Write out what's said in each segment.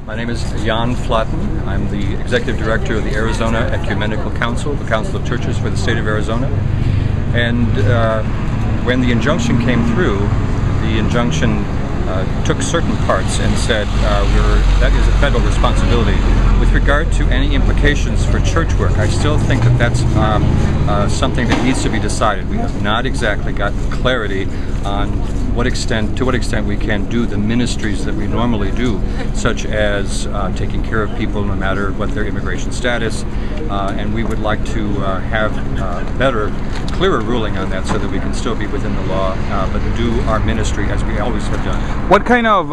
My name is Jan Flatten. I'm the Executive Director of the Arizona Ecumenical Council, the Council of Churches for the state of Arizona. And when the injunction came through, the injunction took certain parts and said that is a federal responsibility. With regard to any implications for church work, I still think that that's something that needs to be decided. We have not exactly gotten clarity on to what extent we can do the ministries that we normally do, such as taking care of people no matter what their immigration status, and we would like to have better, clearer ruling on that so that we can still be within the law, but do our ministry as we always have done. What kind of,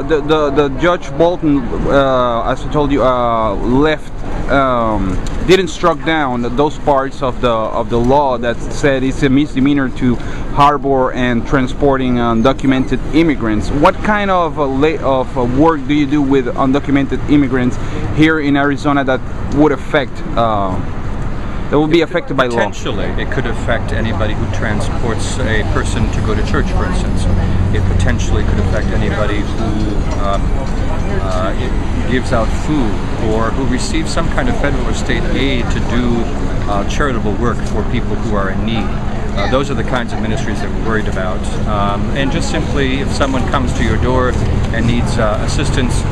the Judge Bolton, as I told you, didn't struck down those parts of the law that said it's a misdemeanor to harbor and transporting undocumented immigrants. What kind of work do you do with undocumented immigrants here in Arizona that would affect, that will be affected by law? Potentially, it could affect anybody who transports a person to go to church, for instance. It potentially could affect anybody who gives out food or who receives some kind of federal or state aid to do charitable work for people who are in need. Those are the kinds of ministries that we're worried about. And just simply, if someone comes to your door and needs assistance,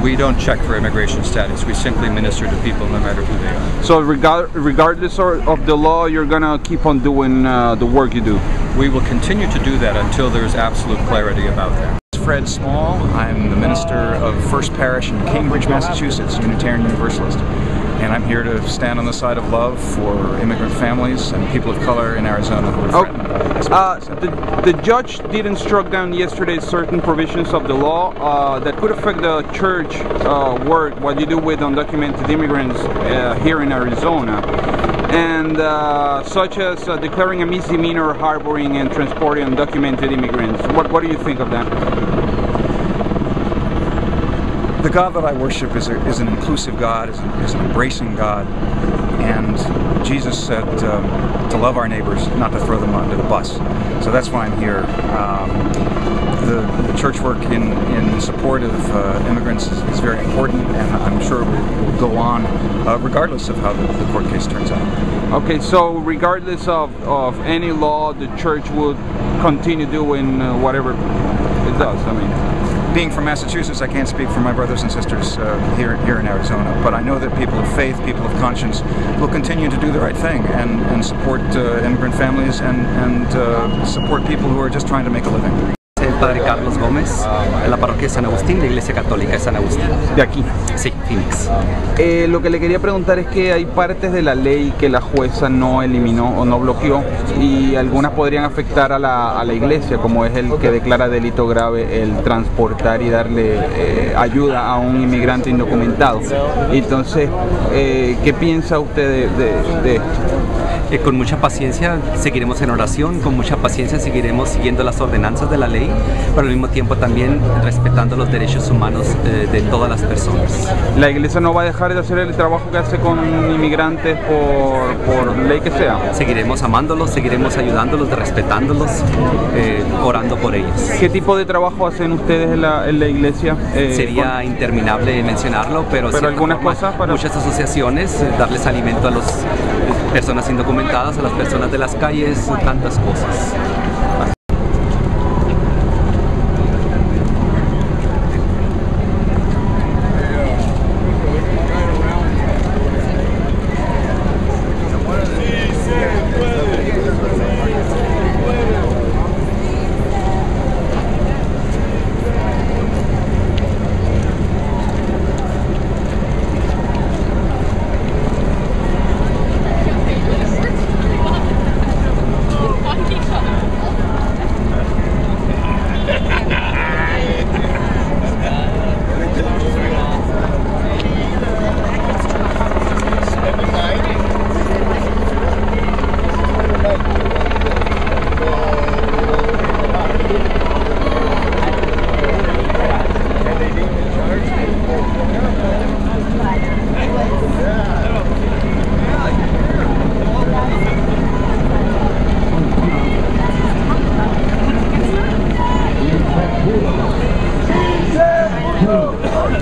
we don't check for immigration status. We simply minister to people no matter who they are. So regardless of the law, you're gonna keep on doing the work you do? We will continue to do that until there's absolute clarity about that. Fred Small. I'm the minister of First Parish in Cambridge, Massachusetts, Unitarian Universalist. And I'm here to stand on the side of love for immigrant families and people of color in Arizona who are threatened. The judge didn't struck down yesterday certain provisions of the law that could affect the church work, what you do with undocumented immigrants here in Arizona, and such as declaring a misdemeanor harboring and transporting undocumented immigrants. What do you think of that? The God that I worship is an inclusive God, is an embracing God, and Jesus said to love our neighbors, not to throw them under the bus. So that's why I'm here. The church work in support of immigrants is very important, and I'm sure will go on regardless of how the court case turns out. Okay, so regardless of any law, the church would continue doing whatever it does. I mean, being from Massachusetts, I can't speak for my brothers and sisters here in Arizona, but I know that people of faith, people of conscience, will continue to do the right thing and support immigrant families and support people who are just trying to make a living. El Padre Carlos Gómez, en la parroquia de San Agustín, la Iglesia Católica de San Agustín. ¿De aquí? Sí, Phoenix. Lo que le quería preguntar es que hay partes de la ley que la jueza no eliminó o no bloqueó y algunas podrían afectar a la iglesia, como es el que declara delito grave el transportar y darle ayuda a un inmigrante indocumentado. Entonces, ¿qué piensa usted de esto? Con mucha paciencia seguiremos en oración, con mucha paciencia seguiremos siguiendo las ordenanzas de la ley, pero al mismo tiempo también respetando los derechos humanos de todas las personas. ¿La iglesia no va a dejar de hacer el trabajo que hace con inmigrantes por ley que sea? Seguiremos amándolos, seguiremos ayudándolos, respetándolos, orando por ellos. ¿Qué tipo de trabajo hacen ustedes en la iglesia? Sería interminable mencionarlo, pero algunas cosas para... Muchas asociaciones, darles alimento a las personas indocumentadas, a las personas de las calles, tantas cosas.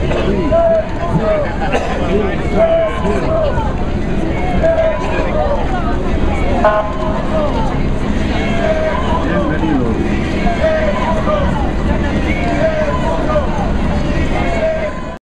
Please.